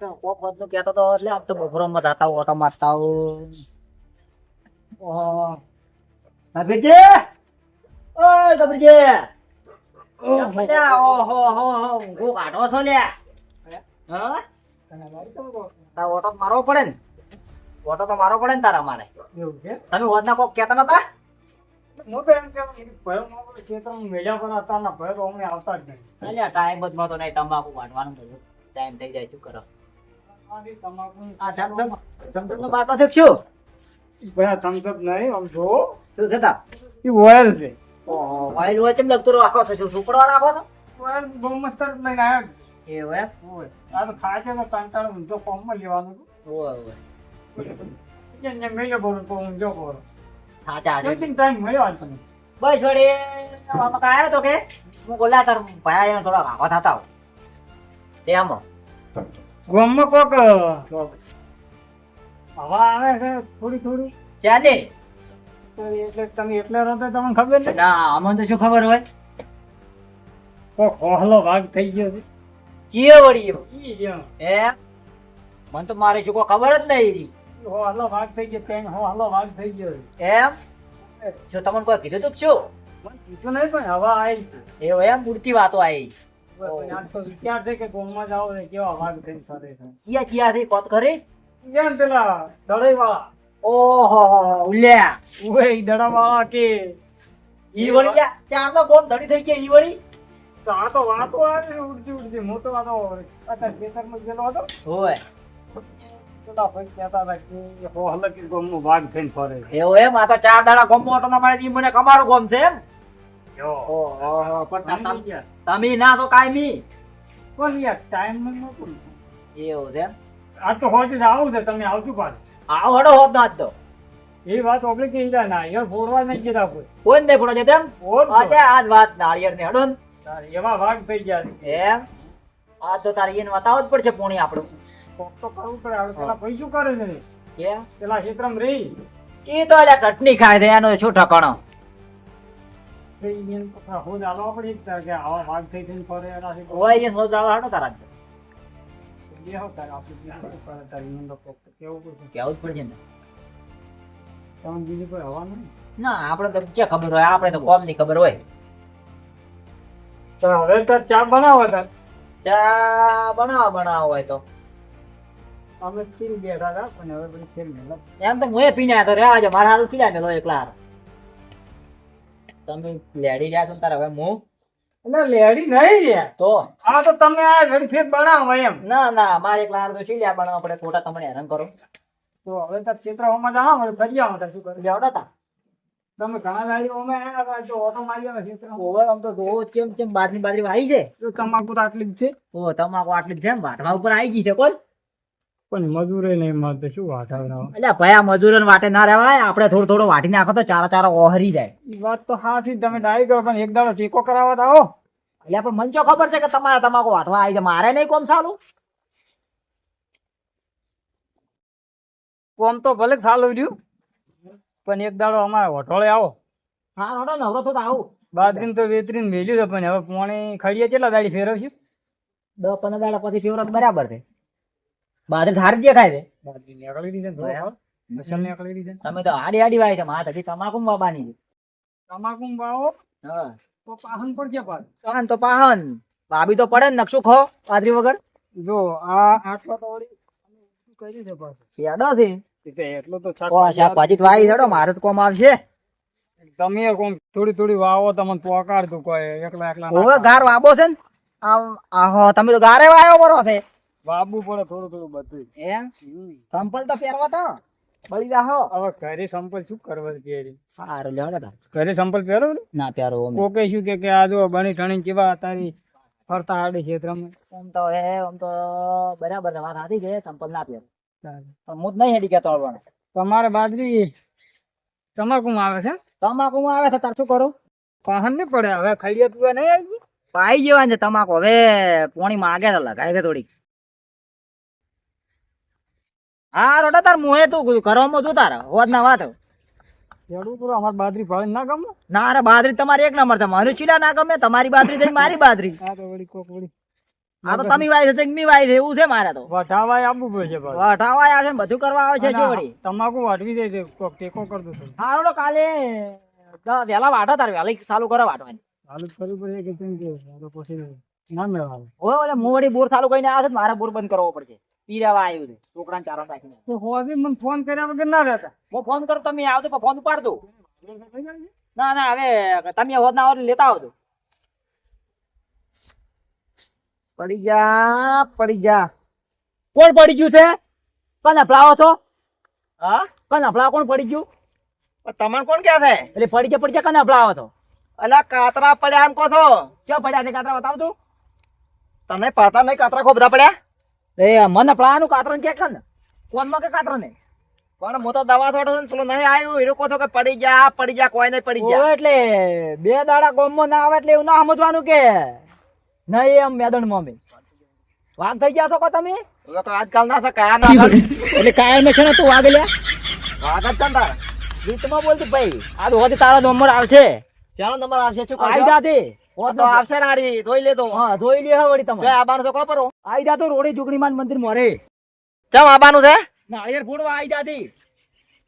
કોક વાત નું કહેતો તો એટલે આજ તો બપોરમાં જાતા હું ઓટો મારતા હું. ઓહો ગભીરજી, ઓય ગભીરજી, ઓહો હો હો ઊંઘું કાઢો છો લ્યા. હા તાર ઓટો તો મારવો પડે ને, ઓટો તો મારવો પડે ને તારા મારે. એવું છે તમે હોદના કોક કહેતા નતા? મોટો એમ કે ભયો મોટો ખેતર મેળ્યા પર હતા ના ભયો તો અમને આવતા જ નહીં. અલ્યા ટાઈમ જ નતો નહીં, તમાકુ વાટવાનું થયું, ટાઈમ થઈ જાય, શું કરો? આની તમાકુ આ જમજમનો બાટલો છે કે શું? ભયા થમ્સઅપ નહીં આમ જો શું છે તા? એ ઓઇલ છે. ઓહો ઓઇલ હોય ચેમ લગતું રાખો છો? શું સુપડવા રાખો છો? ઓઇલ બહુ મસ્ત જ લઈને આવ્યો એવું એમ? હોય આ તો ખાય છે તો કંટાળો ઊંધો ફોર્મમાં લેવાનું ઓય ઓય એને મેળ્યો બોલું તો ઊંધો બોલો સાચા છે. કેટલી ટાઈમ મળ્યો આજ તમે બસ વળી આમાં કાંઈ આવ્યો તો કે હું બોલ્યા તાર ભાઈ એને થોડા વાઘો થતા હોય તેમાં ગામમાં કોક હવા આવે છે થોડી થોડી ચાલે તો એટલે તમે એટલે રહો તો તમને ખબર નહીં ના અમને તો શું ખબર હોય? કોક હોહલો ભાગ થઈ ગયો છે કીએ વળી એવો? ઈ જ્યાં હે મને તો મારે શું કોઈ ખબર જ નહીં. હોહલો ભાગ થઈ ગયો ત્યાં હોહલો ભાગ થઈ ગયો એમ શું તમને કોઈ કીધું તું કે શું? મને કીધું નહીં પણ હવા આવી છે એવું એમ પૂરતી વાતો આવી. પણ આ તો વિચાર છે કે ગામમાં જાવ ને કેવા ભાગ થઈને ફરે છે કિયા કિયા થી કોત કરી? કેમ પેલા દડાઈ વાળા ઓહો ઉલ્યા ઉવે દડા વાળા કે ઈ વળી ચાર તો કોમ ધડી થઈ ગયા ઈ વળી. તો આ તો વાતો આવે ઉડતી ઉડતી મોટો વાતો અત્યારે ખેતરમાં ગયેલો હતો હોય પેલા ભાઈ કહેતા હતા કે હોહલો કે ગામનો ભાગ થઈને ફરે છે એવું એમ? આ તો ચાર દાડા ગોમ ઓટો ના મળે ઈ મને કમારો ગોમ છે એમ? જો ઓહો પણ તમે ગયા તમે ના તો કાયમી પણ યાર ટાઈમ નતું એવું છે એમ? આ તો હોજ જ આવું છે તમે આવજો પાછું આવો હડો હોત ના જ તો એ વાત ઓબલે કે ઈલા ના યાર ફોડવા નહીં જતા કોઈ કોઈ જ નહીં પડો છે તેમ? ફોડ દો. આજે આજ વાત નાળિયેર ને હડો ને. એવા ભાગ થઈ ગયા છે. એમ આ તો તારી એને બતાવો જ પડશે પોણી આપણું કોક તો કરવું પડે હવે પેલા ભાઈ શું કરે છે કે પેલા ક્ષેત્રમાં રહી ઈ તો એટલે ચટણી ખાય છે એનો શું ઠકાણો? હોજ આલવા પડે કે આવા ભાગ થઈ થઈને ફરે એનાથી હોય એ સોચ આવે હડો તારા જ. બેહો તારે આપણે તારી મને કોક તો કેવું પડશે કેવું જ પડશે ને. તમને બીજી કોઈ હવા નહીં ના આપણે તો ક્યાં ખબર હોય, આપણે તો કોમ ની ખબર હોય. તો હવે તો ચા બનાવો તાર ચા બનાવો હોય તો અમે પીને બેઠા હતા પણ હવે બધી ખેલ મેલા એમ તો હું પીને આવ્યો તો રહેવા દે, મારા હારું પીલા મેલો એકલા હારું. તમે લેડી રહ્યા છો ને તારે હવે હું એટલે લેડી નહીં રે તો આ તો તમે આ ઘડી ફેર બનાવો એમ ના ના મારે એકલા હારું તો ચીલ્યા બનાવવા પડે, ખોટા તમને હેરાન કરો. તો હવે તાર ક્ષેત્રમાં જાઓ હવે ફરી આવો તાર શું કરે લેવડા તા તમે ઘણા ગાડી અમે આયા હતા તો ઓટો મારી આવે ક્ષેત્રમાં ઓવર આમ તો જોવો કેમ કેમ બાજરી બાજરી આવી છે. તો તમાકુ તો આટલી જ છે ઓ તમાકુ આટલી જ છે એમ? વાટવા ઉપર આવી ગઈ છે કોણ? પણ મજૂરે નહીં મળે શું વાટાવરાવ એટલે ભાઈ આ મજૂરોને વાટે ના રહેવાય, આપણે થોડું થોડું વાટી નાખો તો ચારા ચારા ઓહરી જાય. એ વાત તો સાચી તમે ડાઈ કરો પણ એક દાડો ટેકો કરાવવા તો આવો એટલે પણ મને શું ખબર છે કે તમારા તમાકુ વાટવા આવી છે, મારે નહીં કોમ સારું. કોમ તો ભલે ચાલુ રહ્યું પણ એક દાડો અમારા વટોળે આવો હા હડો નવરો તો આવું. બાદરીને તો વેતરીને મેલ્યું છે પણ હવે પોણી ખડીએ કેટલા દાડી ફેરવશું 10-15 દાડા પછી ફેવરત બરાબર છે. બાદરી ધારી જે ખાય છે. બાદરી નીકળી દીધી ને થોડો મસલ નીકળી દીધી તમે તો આડી આડી વાય છે, મારે હજી તમાકુ બાબાની છે. તમાકુ વાવો હા તો પાહન પડશે પાછું પાહન તો પાહન, ભાભી તો પડે ને નકશું ખો બાજરી વગર. જો આ આટલો તો વળી અમે શું કર્યું છે પાછું પેડો છે એટલે એટલો તો શાકભાજી તો આવી ચડો, મારે તો કોમ આવશે. તમે કોમ થોડી થોડી વાવો તમને પોકાડતું કોઈ એકલા એકલા ઓવે ગાર વાબો છે ને આમ. આહો તમે તો ગારે વાયો બરો છે વાવવું પડે થોડું થોડું બધું એમ. સંપલ તો ફેરવા તો બળી જાહો. હવે ઘરે સંપલ શું કરવા પહેરી સારું લેવા દાદા. ઘરે સંપલ પહેરો ને ના પ્યારો ઓમ કોકે શું કે આ જો બની ઠણી ચેવા તારી ફરતા આડી ક્ષેત્રમાં તો હે આમ તો બરાબર છે, વાત સાચી છે, સંપલ ના પહેરો પણ હું જ નહીં હેડી કહેતો આવવાનો. તમારે બાજરી તમાકુ આવે છે તમાકુ માં આવે છે તાર શું કરું? પાહન નહીં પડે હવે ખાઈએ તું નહીં આવી પાઈ જવા છે તમાકુ. હવે પોણી માગે તો લગાય છે થોડીક. હા રોડા તાર મુએ તું કરવામાં તું તારા હોદ ના વાત. ખેડૂત પૂરો અમારે બાજરી ભાડે ના ગમે ના, અરે બાજરી તમારી એક નંબર છે, મારું ચીલા ના ગમે, તમારી બાજરી થઈ મારી બાજરી. આ તો વળી કોક વળી આ તો તમે વાય છે મી વાય છે એવું છે મારે તો વઢાવાય આપવું પડશે પાછું. વઢાવાય આવે છે ને બધું કરવા આવે છે શું વળી તમાકુ વાટવી દે છે, કોક ટેકો કરી દો થોડું. હારો તો કાલે વહેલા વાટો તાર વહેલા ચાલુ કરો વાટવાની ચાલુ જ કરવું પડશે કે કેમ કે આ તો પછી ના મેળવાનું. ઓય ઓલે હું વળી બોર ચાલુ કરીને આવે છે મારે બોર બંધ કરવો પડશે પીરાવા આવ્યું છે છોકરાને ચારો નાખીને તો હોવાથી મને ફોન કર્યા વગર ના રહેતા. હું ફોન કરું તમે આવતો પણ ફોન ઉપાડ દો ના ના હવે તમે હોદ ના આવો એટલે લેતા આવજો પડી જા કોણ પડી ગયું છે કોણ અફલાવો છો હા કોણ અફલાવો કોણ પડી ગયું તમને કોણ ક્યાં થાય? એટલે પડી જા કોણ અફલાવો છો અલા કાતરા પડ્યા એમ કહો છો? ક્યાં પડ્યા છે કાતરા બતાવ તું તને પાતા નહીં કાતરા ખો બધા પડ્યા? એ મન અફલાવાનું કાતરો ને કે ને કોનમાં કે કાતરો ને પણ હું તો દવા થોડો છું ને પેલો નહીં આવ્યું એનું કહો છો કે પડી જા કોઈ નહીં પડી જા. ઓ એટલે બે દાડા ગોમમાં ના આવે એટલે એવું ના સમજવાનું કે નહીં એમ મેદન માં વાઘ થઈ ગયા છો કો તમે હવે તો આજકાલ ના થાય કાયા ના થાય. એટલે કાયમ છે ને તું વાઘ લ્યા વાઘ જ છે ને તારે. રીતમાં બોલતી ભાઈ આ તો હોજે તારા નંબર આવશે ચાલો નંબર આવશે શું આઈ કરશો? જાતે આ તો આવશે નાડી ધોઈ લેતો. હા જોઈ લે વળી તમે આબાનું તો કહો પરો. આઈ જાતો રોડી ચૂકણીમાન મંદિર મોરે ચમ આબાનું છે? નાળિયેર ફોડવા આઈ જાતી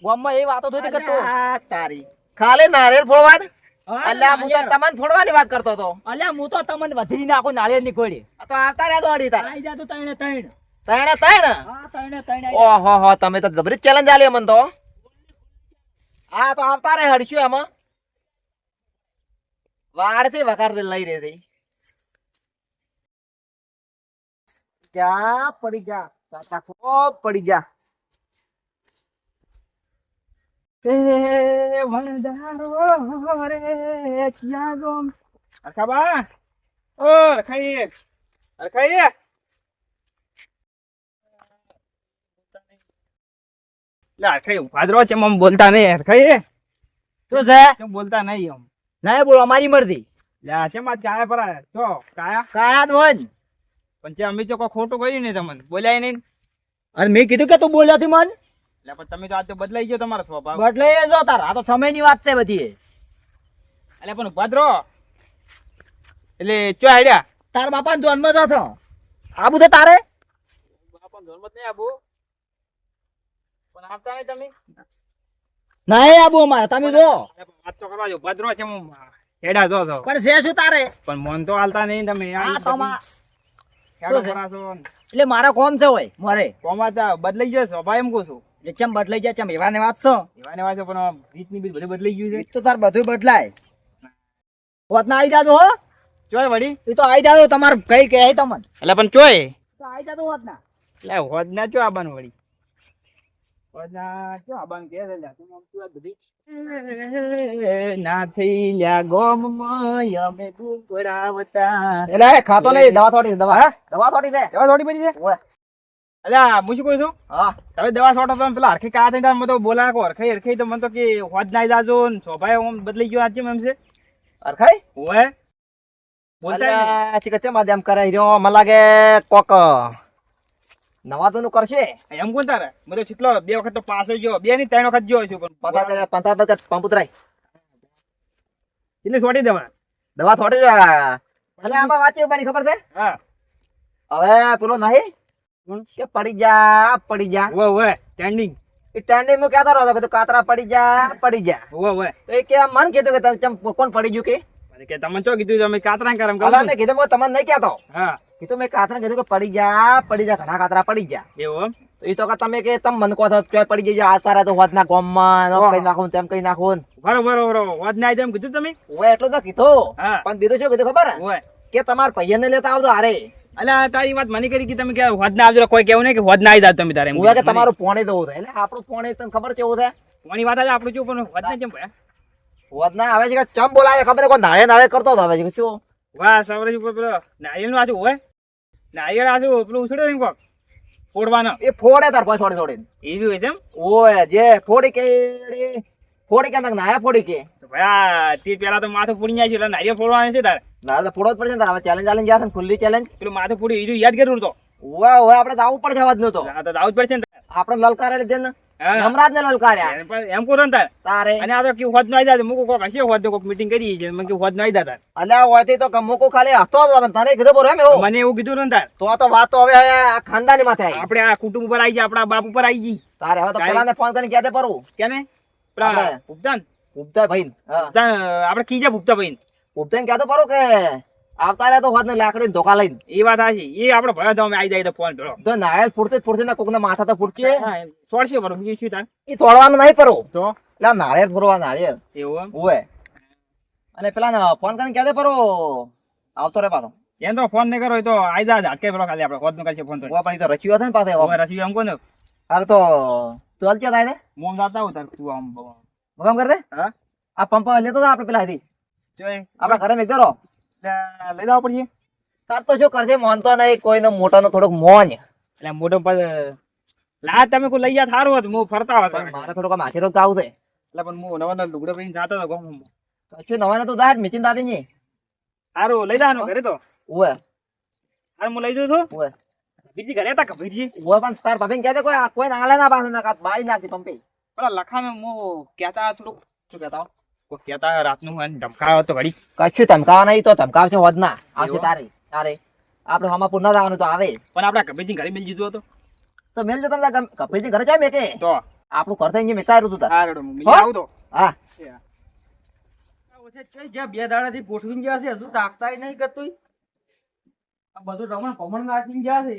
ગામમાં એ વાતો થઈ કરતો અલ્યા તારી ખાલી નારિયેળ ફોડવા જ? હા, અલ્યા હું તો નાળિયેર. તમને ફોડવાની વાત કરતો હતો. અલ્યા હું તો તમને વધી નાખો નાળિયેર ની કોડી આ તો આવતા રહ્યા દોડી તાર. આઈ જાતો તણે તણ ત્રણે ત્રણ? હા તણે તણ ઓહો હો તમે તો જબરી ચેલેન્જ આલી મને તો. હા તો આવતા રહે હડશું એમાં વાડથી વકાર લઈ રહી હતી. જા પડી જા કાકા ખૂબ પડી જા. એ વણદારો રે ક્યાં ગોમ. અરખાબા ઓ રખાઈએ રખાઈએ. લે રખાઈએ ભાદરો છે આમ બોલતા નહીં રખાઈએ. શું છે કેમ બોલતા નહીં આમ? નહીં બોલો અમારી મરજી લે છે માં કાયા પર આયા છો કાયા. કાયા દોન પણ તે અમે તો કોઈ ખોટું કર્યું નહીં તમને બોલ્યા નહીં. અને મેં કીધું કે તું બોલ્યો થી મન એટલે પણ તમે તો આજ તો બદલાઈ ગયો તમારો સ્વભાવ. બદલે એ જો તાર આ તો સમયની વાત છે બધી એટલે પણ ભાદરો એટલે ચો આડ્યા તાર બાપા જન્મ જશો આબુ તો તારે બાપા ધર્મત નહીં આબુ પણ આવતા નહીં તમે. નહીં આબુ અમારે તમે જો વાત તો કરવા જો ભાદરો છે હું હેડા જો છો પણ છે શું તારે પણ મન તો હાલતા નહીં તમે. આ તો માં હેડો શું છે? ફરા છો એટલે મારા કોમ છે હોય મારે કોમાતા બદલાઈ ગયો સ્વભાવ એમ કહું છું. એટલે ચમ બદલાઈ જાય ચમ એવા ને વાત છો એવા ને વાંચો પણ રીતની બીજ બધું બદલાઈ ગયું છે. તો તાર બધું બદલાય હોત ના આવી જાજો હો ચોય વળી એ તો આવી જાજો તમારે કઈ કહે તમને એટલે પણ ચોય તો આવી જાજો હોત ના એટલે હોદ ના ચો આબાનું વળી હોદ ના ચો આબાનું કે છે લ્યા તું આમ તું આ બધી ના થઈ લ્યા ગોમમાં અમે બુકડાવતા. એટલે ખાતો નહીં દવા થોડી દવા થોડી દે. દવા થોડી બધી છે ઓય. અલ્યા હું શું કહું છું હા તમે દવા છોટો તો પેલા હરખી કા થઈ મને તો બોલા કો હરખાઈ હરખાઈ તો મને તો કે હોદ ના જાજો ને સ્વભાવ આમ બદલાઈ ગયો આજે એમ છે. અરખાઈ ઓય બોલતા નહીં. અલ્યા ચીકર ચેમ આજે એમ કરે રહ્યો મને લાગે કોક નવા તો નું કરશે. એમ કોણ તારે મેં તો કેટલો 2 વખત તો પાસ ગયો 2 ની 3 વખત ગયો છું પણ પંચાવર પંપ ઉતરાય એટલે છોડી દેવા. દવા થોડી દે. એટલે આમાં વાંચ્યું પાણી ખબર છે હા હવે પેલો નહીં કોણ? કે પડી જા ઓય ઓય સ્ટેન્ડિંગ એ ટેન્ડી માં કહેતો રહ્યો કે તું કાતરા પડી જા ઓય ઓય તો એ કે મન કીધું કે તમે ચમ કોણ પડી ગયું કે મને કે તમને ચો કીધું તમે કાતરા કરમ કરો અલા મેં કીધું હું તમને નહીં કહેતો હા કીધું મેં કાતરા કીધું કે પડી જા ઘણા કાતરા પડી જા એવું એમ? તો એ તો કે તમે કે તમે મન કહો છો કે પડી જઈ આ તારા તો હોદના ગોમમાં કઈ નાખું તેમ કઈ નાખું બરોબર વાત ના એમ કીધું તમે. ઓય એટલું તો કીધું હા પણ બીજું શું કીધું ખબર ઓય કે તમારા પૈયાને લેતા આવજો હારે અલ્યા તારી વાત મને કરી કે તમે કે હોદ ના આવજો કોઈ કેવું નહીં કે હોદ ના આવી જાવ તમે તારે એમ ઓય કે કીધું મને. તમારું પોણી દવું છે એટલે આપણું પોણી તને ખબર કેવું છે કોની વાત આજે આપણું શું પણ હોદ ના કેમ ભયા હોદના આવે છે કે ચમ બોલાવે ખબર છે કોઈ નાળે કરતો હતો હવે છે કે શું વાહ સવરેજ ઉપર પેલો નારિયેળ નું આછું હોય નારિયેળ આછું પેલું ઉછળે ને કોક ફોડવાનો એ ફોડે તાર પછી છોડી એ બી હોય છે એમ. ઓય જે ફોડી કે નાયા ફોડી કે તો ભયા તે પેલા તો માથું ફોડી જાય છે એટલે નારિયેળ ફોડવાનું છે તારે નારે તો ફોડવો જ પડશે ને તારે હવે ચેલેન્જ આલીને જશે ને ખુલ્લી ચેલેન્જ પેલું માથું ફોડી એ યાદ કર્યું તો ઓય ઓય આપણે તો આવું પડશે અવાજ નું તો આ તો આવું જ પડશે ને તારે. આપણે લલકારે લીધે ને હા. યમરાજ ને લલકાર્યા એમ કરો ને તાર તારે અને આ તો કેવું હોદ નો આવી જાય મૂકો કોક હશે હોદ કોક મીટિંગ કરી છે મને કેવું હોદ નો આવી જાય તાર અલ્યા હોયથી તો ગમુકો ખાલી હસતો હતો પણ તને કીધું બરો એમ એવું મને એવું કીધું ને તાર તો વાત તો હવે આ ખાનદાની માથે આવી આપણે આ કુટુંબ ઉપર આવી જાય આપણા બાપ ઉપર આવી ગઈ તારે હવે તો તારે- પેલાને ફોન કરીને કહેતે પરું કેને પેલા આપણે- ભૂપતાન ઉપતા ભાઈ હા આપણે કીજે ભૂપતા ભાઈ ઉપતાને કહેતો પરું કે આવતા રહ્યા તો હોત ને લાકડી ધોકા લઈને એ વાત સાચી એ આપણે ભલે તો અમે આવી જાય તો ફોન કરો તો નાળિયેર ફૂટતે ને કોકના માથા તો ફૂટશે સોળશે બરો બીજું શું તાર એ તોડવાનું નહીં પરો તો એટલે નાળિયેર ફોરવા નાળિયેર એવું એમ ઓવે અને પેલા ફોન કરીને કહેતે પરો આવતો રે પાછો એમ તો ફોન નહીં કરો એ તો આવી જાય હટકે પેલો ખાલી આપણે હોદ નો કરશે ફોન તો ઓવા પણ ઈ તો રચ્યું હશે ને પાછો હવે રસી એમ કોને હાલ તો ચાલ ક્યાં થાય ને મોમ જાતા હું તાર તું આમ મગામ કર દે હા આ પંપ લેતો તો આપણે પેલા હતી જોઈ આપણા ઘરે મેં કરો લઈ જવા પડશે તાર તો શું કરશે મોનતો નહીં કોઈનો મોટાનો થોડોક મોન એટલે મોટો પદ લા તમે કોઈ લઈ જા સારું હતું હું ફરતા હતો પણ મારે થોડોક આખી રોગ આવું છે એટલે પણ હું નવા નવા લુગડા પહેરીને જાતો હતો ગામમાં. કશું નવાને તો દાટ મિચિન દાદી ની સારું લઈ જવાનું ઘરે તો ઓવે હારું હું લઈ જઉં છું ઓવે બીજી ઘરે હતા કબીરજી ઓવે પણ તાર ભાભીને કહેતે કોઈ નાલે ના પાસે ના બાઈ નાખી પંપે પેલા લખામે હું કહેતા થોડુંક શું કહેતા કોઈ કહેતા રાતનું મને ધમકાવ્યો હતો ઘડી કશું ધમકાવા નહીં તો ધમકાવશે હોદ ના આવશે તારે તારે આપણે હમાપુર ના જવાનું તો આવે પણ આપડા કબીરજી ઘરે મેલ દીધું હતું તો મેલ જતા કપીરજી ઘરે જાય મેં કે તો આપણું ઘર થઈ મેચાયું તું તાર હા રેડો હું હો? આવું તો હા જ્યાં બે દાડાથી ગોઠવીને ગયા છે હજુ તાકતાય નહીં કરતું આ બધું રમણ ભમણ નાખીને ગયા છે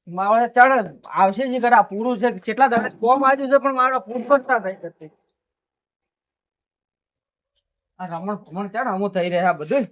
મારે ચડ આવશે જ કરા પૂરું છે કેટલા દાડા કોમ આવ્યું છે પણ મારા પૂર કરતા થઈ કરતી આ રમણ ભમણ ચડ અમુક થઈ રહ્યા બધું